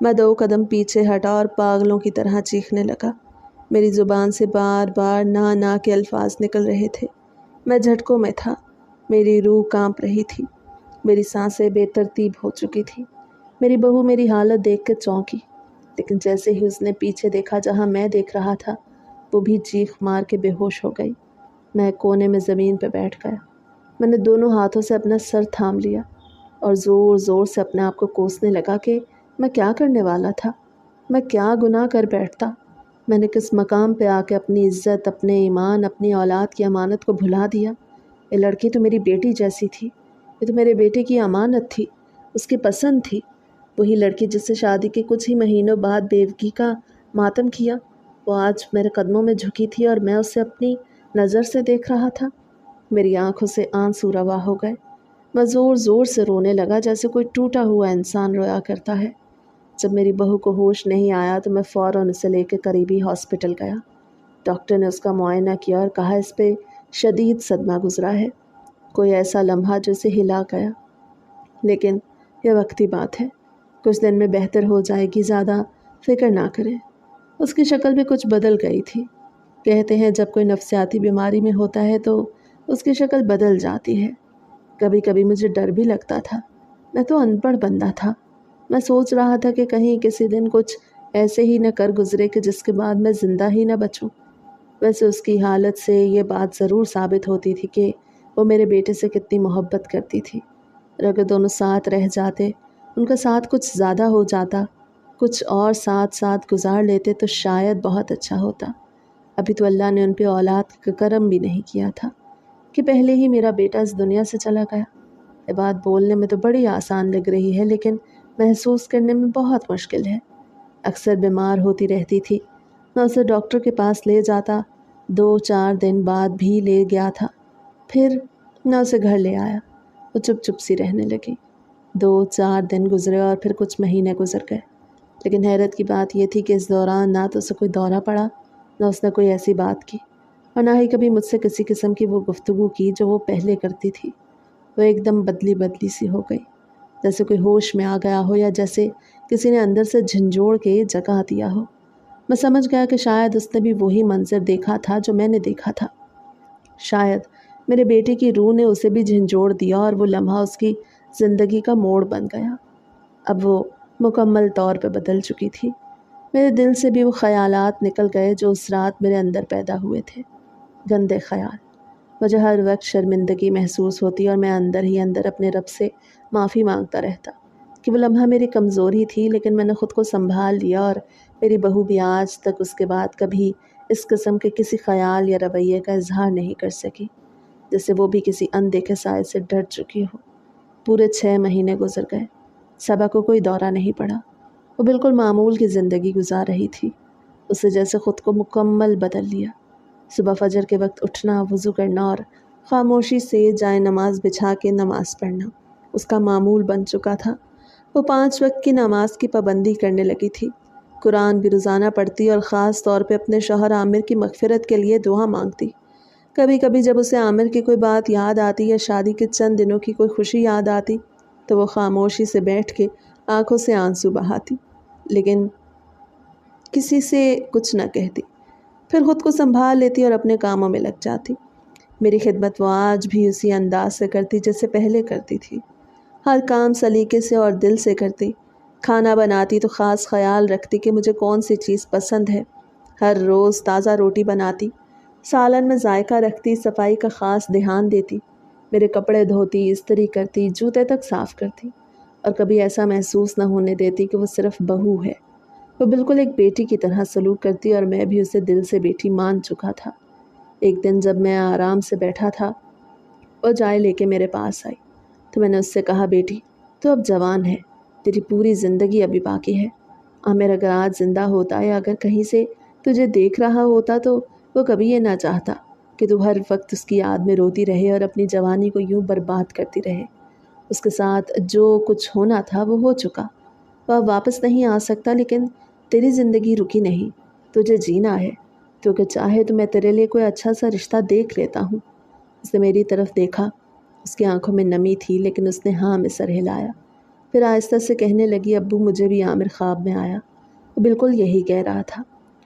میں 2 قدم پیچھے ہٹا اور پاگلوں کی طرح چیخنے لگا۔ میری زبان سے بار بار نہ کے الفاظ نکل رہے تھے۔ میں جھٹکوں میں تھا، میری روح کانپ رہی تھی، میری سانسیں بے ترتیب ہو چکی تھی۔ میری بہو میری حالت دیکھ کے چونکی، لیکن جیسے ہی اس نے پیچھے دیکھا جہاں میں دیکھ رہا تھا، وہ بھی چیخ مار کے بے ہوش ہو گئی۔ میں کونے میں زمین پہ بیٹھ گیا۔ میں نے دونوں ہاتھوں سے اپنا سر تھام لیا اور زور زور سے اپنے آپ کو کوسنے لگا کہ میں کیا کرنے والا تھا، میں کیا گناہ کر بیٹھتا، میں نے کس مقام پہ آ کے اپنی عزت، اپنے ایمان، اپنی اولاد کی امانت کو بھلا دیا۔ یہ لڑکی تو میری بیٹی جیسی تھی، یہ تو میرے بیٹے کی امانت تھی، اس کی پسند تھی۔ وہی لڑکی جس سے شادی کے کچھ ہی مہینوں بعد بیوگی کا ماتم کیا، وہ آج میرے قدموں میں جھکی تھی اور میں اسے اپنی نظر سے دیکھ رہا تھا۔ میری آنکھوں سے آنسو روا ہو گئے۔ میں زور زور سے رونے لگا، جیسے کوئی ٹوٹا ہوا انسان رویا کرتا ہے۔ جب میری بہو کو ہوش نہیں آیا تو میں فوراً اسے لے کے قریبی ہاسپٹل گیا۔ ڈاکٹر نے اس کا معائنہ کیا اور کہا اس پہ شدید صدمہ گزرا ہے، کوئی ایسا لمحہ جو اسے ہلا گیا، لیکن یہ وقتی بات ہے، کچھ دن میں بہتر ہو جائے گی، زیادہ فکر نہ کریں۔ اس کی شکل بھی کچھ بدل گئی تھی۔ کہتے ہیں جب کوئی نفسیاتی بیماری میں ہوتا ہے تو اس کی شکل بدل جاتی ہے۔ کبھی کبھی مجھے ڈر بھی لگتا تھا، میں تو ان پڑھ بندہ تھا۔ میں سوچ رہا تھا کہ کہیں کسی دن کچھ ایسے ہی نہ کر گزرے کہ جس کے بعد میں زندہ ہی نہ بچوں۔ ویسے اس کی حالت سے یہ بات ضرور ثابت ہوتی تھی کہ وہ میرے بیٹے سے کتنی محبت کرتی تھی، اور اگر دونوں ساتھ رہ جاتے، ان کا ساتھ کچھ زیادہ ہو جاتا، کچھ اور ساتھ ساتھ گزار لیتے تو شاید بہت اچھا ہوتا۔ ابھی تو اللہ نے ان پہ اولاد کا کرم بھی نہیں کیا تھا کہ پہلے ہی میرا بیٹا اس دنیا سے چلا گیا۔ یہ بات بولنے میں تو بڑی آسان لگ رہی ہے، لیکن محسوس کرنے میں بہت مشکل ہے۔ اکثر بیمار ہوتی رہتی تھی، میں اسے ڈاکٹر کے پاس لے جاتا، 2-4 دن بعد بھی لے گیا تھا، پھر میں اسے گھر لے آیا۔ وہ چپ چپ سی رہنے لگی۔ 2-4 دن گزرے اور پھر کچھ مہینے گزر گئے، لیکن حیرت کی بات یہ تھی کہ اس دوران نہ تو اسے کوئی دورہ پڑا، نہ اس نے کوئی ایسی بات کی، اور نہ ہی کبھی مجھ سے کسی قسم کی وہ گفتگو کی جو وہ پہلے کرتی تھی۔ وہ ایک دم بدلی سی ہو گئی، جیسے کوئی ہوش میں آ گیا ہو، یا جیسے کسی نے اندر سے جھنجھوڑ کے جگا دیا ہو۔ میں سمجھ گیا کہ شاید اس نے بھی وہی منظر دیکھا تھا جو میں نے دیکھا تھا۔ شاید میرے بیٹے کی روح نے اسے بھی جھنجھوڑ دیا اور وہ لمحہ اس کی زندگی کا موڑ بن گیا۔ اب وہ مکمل طور پہ بدل چکی تھی۔ میرے دل سے بھی وہ خیالات نکل گئے جو اس رات میرے اندر پیدا ہوئے تھے، گندے خیال۔ مجھے ہر وقت شرمندگی محسوس ہوتی اور میں اندر ہی اندر اپنے رب سے معافی مانگتا رہتا کہ وہ لمحہ میری کمزوری تھی، لیکن میں نے خود کو سنبھال لیا، اور میری بہو بھی آج تک اس کے بعد کبھی اس قسم کے کسی خیال یا رویے کا اظہار نہیں کر سکی، جیسے وہ بھی کسی اندیکھے سائے سے ڈر چکی ہو۔ پورے 6 مہینے گزر گئے، صبا کو کوئی دورہ نہیں پڑا۔ وہ بالکل معمول کی زندگی گزار رہی تھی۔ اسے جیسے خود کو مکمل بدل لیا۔ صبح فجر کے وقت اٹھنا، وضو کرنا اور خاموشی سے جائے نماز بچھا کے نماز پڑھنا اس کا معمول بن چکا تھا۔ وہ 5 وقت کی نماز کی پابندی کرنے لگی تھی، قرآن بھی روزانہ پڑھتی اور خاص طور پہ اپنے شوہر عامر کی مغفرت کے لیے دعا مانگتی۔ کبھی کبھی جب اسے عامر کی کوئی بات یاد آتی یا شادی کے چند دنوں کی کوئی خوشی یاد آتی تو وہ خاموشی سے بیٹھ کے آنکھوں سے آنسو بہاتی، لیکن کسی سے کچھ نہ کہتی، پھر خود کو سنبھال لیتی اور اپنے کاموں میں لگ جاتی۔ میری خدمت وہ آج بھی اسی انداز سے کرتی جیسے پہلے کرتی تھی، ہر کام سلیقے سے اور دل سے کرتی۔ کھانا بناتی تو خاص خیال رکھتی کہ مجھے کون سی چیز پسند ہے، ہر روز تازہ روٹی بناتی، سالن میں ذائقہ رکھتی، صفائی کا خاص دھیان دیتی، میرے کپڑے دھوتی، استری کرتی، جوتے تک صاف کرتی، اور کبھی ایسا محسوس نہ ہونے دیتی کہ وہ صرف بہو ہے۔ وہ بالکل ایک بیٹی کی طرح سلوک کرتی اور میں بھی اسے دل سے بیٹی مان چکا تھا۔ ایک دن جب میں آرام سے بیٹھا تھا، وہ چائے لے کے میرے پاس آئی تو میں نے اس سے کہا، بیٹی تو اب جوان ہے، تیری پوری زندگی ابھی باقی ہے۔ عامر اگر آج زندہ ہوتا یا اگر کہیں سے تجھے دیکھ رہا ہوتا تو وہ کبھی یہ نہ چاہتا کہ تو ہر وقت اس کی یاد میں روتی رہے اور اپنی جوانی کو یوں برباد کرتی رہے۔ اس کے ساتھ جو کچھ ہونا تھا وہ ہو چکا، وہ اب واپس نہیں آ سکتا، لیکن تیری زندگی رکی نہیں، تجھے جینا ہے۔ تو کہ چاہے تو میں تیرے لیے کوئی اچھا سا رشتہ دیکھ لیتا ہوں۔ اس نے میری طرف دیکھا، اس کی آنکھوں میں نمی تھی، لیکن اس نے ہاں میں سر ہلایا۔ پھر آہستہ سے کہنے لگی، ابو مجھے بھی عامر خواب میں آیا، وہ بالکل یہی کہہ رہا تھا۔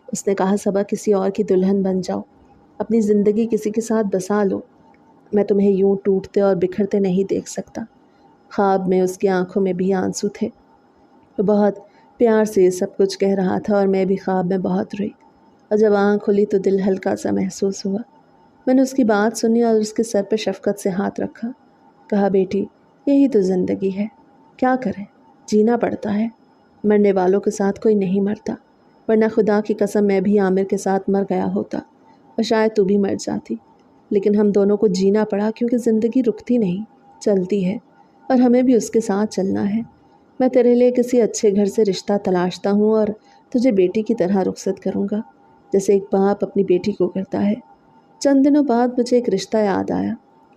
اس نے کہا، صبا کسی اور کی دلہن بن جاؤ، اپنی زندگی کسی کے ساتھ بسا لو، میں تمہیں یوں ٹوٹتے اور بکھرتے نہیں دیکھ سکتا۔ خواب میں اس کی آنکھوں میں بھی آنسو تھے، وہ بہت پیار سے یہ سب کچھ کہہ رہا تھا، اور میں بھی خواب میں بہت روئی، اور جب آنکھ کھلی تو دل ہلکا سا محسوس ہوا۔ میں نے اس کی بات سنی اور اس کے سر پہ شفقت سے ہاتھ رکھا، کہا، بیٹی یہی تو زندگی ہے، کیا کریں، جینا پڑتا ہے، مرنے والوں کے ساتھ کوئی نہیں مرتا، ورنہ خدا کی قسم میں بھی عامر کے ساتھ مر گیا ہوتا، اور شاید تو بھی مر جاتی، لیکن ہم دونوں کو جینا پڑا کیونکہ زندگی رکتی نہیں، چلتی ہے، اور ہمیں بھی اس کے ساتھ چلنا ہے۔ میں تیرے لیے کسی اچھے گھر سے رشتہ تلاشتا ہوں اور تجھے بیٹی کی طرح رخصت کروں گا، جیسے ایک باپ اپنی بیٹی کو کرتا ہے۔ چند دنوں بعد مجھے ایک رشتہ یاد آیا۔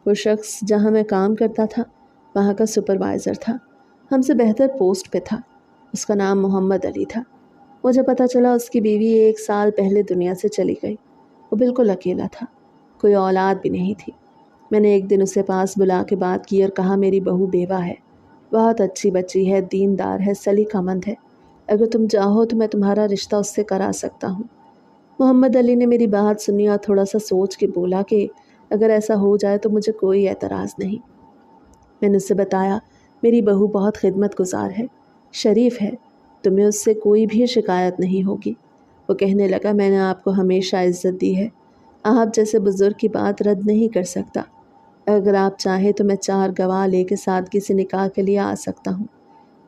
وہ شخص جہاں میں کام کرتا تھا وہاں کا سپروائزر تھا، ہم سے بہتر پوسٹ پہ تھا۔ اس کا نام محمد علی تھا۔ مجھے پتہ چلا اس کی بیوی 1 سال پہلے دنیا سے چلی گئی۔ وہ بالکل اکیلا تھا، کوئی اولاد بھی نہیں تھی۔ میں نے ایک دن اسے پاس بلا کے بات کی اور کہا، میری بہو بیوہ ہے، بہت اچھی بچی ہے، دیندار ہے، سلیقہ مند ہے، اگر تم چاہو تو میں تمہارا رشتہ اس سے کرا سکتا ہوں۔ محمد علی نے میری بات سنی اور تھوڑا سا سوچ کے بولا کہ اگر ایسا ہو جائے تو مجھے کوئی اعتراض نہیں۔ میں نے اسے بتایا، میری بہو بہت خدمت گزار ہے، شریف ہے، تمہیں اس سے کوئی بھی شکایت نہیں ہوگی۔ وہ کہنے لگا، میں نے آپ کو ہمیشہ عزت دی ہے، آپ جیسے بزرگ کی بات رد نہیں کر سکتا، اگر آپ چاہیں تو میں 4 گواہ لے کے سادگی سے نکاح کے لیے آ سکتا ہوں۔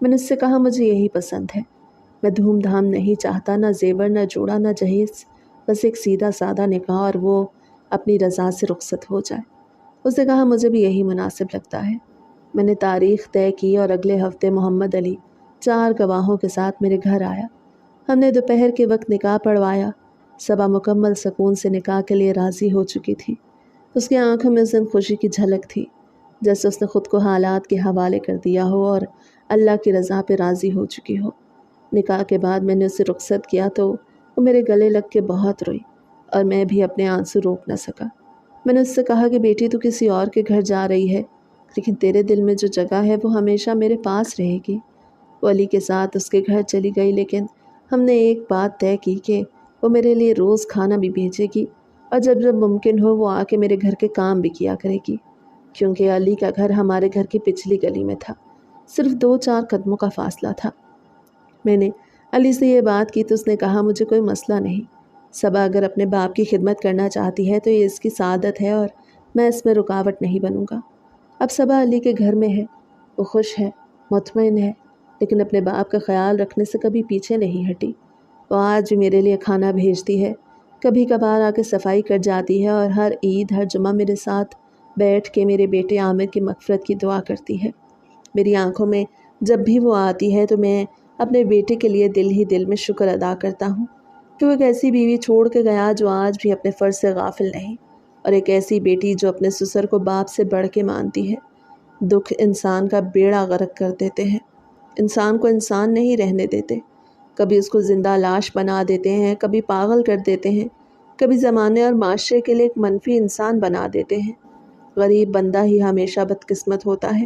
میں نے اس سے کہا، مجھے یہی پسند ہے، میں دھوم دھام نہیں چاہتا، نہ زیور، نہ جوڑا، نہ جہیز، بس ایک سیدھا سادہ نکاح اور وہ اپنی رضا سے رخصت ہو جائے۔ اس نے کہا، مجھے بھی یہی مناسب لگتا ہے۔ میں نے تاریخ طے کی اور اگلے ہفتے محمد علی 4 گواہوں کے ساتھ میرے گھر آیا۔ ہم نے دوپہر کے وقت نکاح پڑھوایا۔ صبا مکمل سکون سے نکاح کے لیے راضی ہو چکی تھی۔ اس کی آنکھوں میں اس دن خوشی کی جھلک تھی، جیسے اس نے خود کو حالات کے حوالے کر دیا ہو اور اللہ کی رضا پہ راضی ہو چکی ہو۔ نکاح کے بعد میں نے اسے رخصت کیا تو وہ میرے گلے لگ کے بہت روئی، اور میں بھی اپنے آنسو روک نہ سکا۔ میں نے اس سے کہا کہ بیٹی تو کسی اور کے گھر جا رہی ہے، لیکن تیرے دل میں جو جگہ ہے وہ ہمیشہ میرے پاس رہے گی۔ وہ علی کے ساتھ اس کے گھر چلی گئی، لیکن ہم نے ایک بات طے کی کہ وہ میرے لیے روز کھانا بھی بھیجے گی، اور جب جب ممکن ہو وہ آ کے میرے گھر کے کام بھی کیا کرے گی، کیونکہ علی کا گھر ہمارے گھر کی پچھلی گلی میں تھا، صرف 2-4 قدموں کا فاصلہ تھا۔ میں نے علی سے یہ بات کی تو اس نے کہا، مجھے کوئی مسئلہ نہیں، صبا اگر اپنے باپ کی خدمت کرنا چاہتی ہے تو یہ اس کی سعادت ہے اور میں اس میں رکاوٹ نہیں بنوں گا۔ اب صبا علی کے گھر میں ہے، وہ خوش ہے، مطمئن ہے، لیکن اپنے باپ کا خیال رکھنے سے کبھی پیچھے نہیں ہٹی۔ وہ آج بھی میرے لیے کھانا بھیجتی ہے، کبھی کبھار آ کے صفائی کر جاتی ہے، اور ہر عید، ہر جمعہ میرے ساتھ بیٹھ کے میرے بیٹے عامر کی مغفرت کی دعا کرتی ہے۔ میری آنکھوں میں جب بھی وہ آتی ہے تو میں اپنے بیٹے کے لیے دل ہی دل میں شکر ادا کرتا ہوں کہ وہ ایک ایسی بیوی چھوڑ کے گیا جو آج بھی اپنے فرض سے غافل نہیں، اور ایک ایسی بیٹی جو اپنے سسر کو باپ سے بڑھ کے مانتی ہے۔ دکھ انسان کا بیڑا غرق کر دیتے ہیں، انسان کو انسان نہیں رہنے دیتے، کبھی اس کو زندہ لاش بنا دیتے ہیں، کبھی پاگل کر دیتے ہیں، کبھی زمانے اور معاشرے کے لیے ایک منفی انسان بنا دیتے ہیں۔ غریب بندہ ہی ہمیشہ بدقسمت ہوتا ہے۔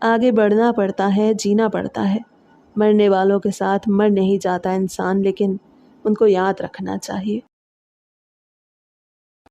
آگے بڑھنا پڑتا ہے، جینا پڑتا ہے۔ مرنے والوں کے ساتھ مر نہیں جاتا انسان، لیکن ان کو یاد رکھنا چاہیے۔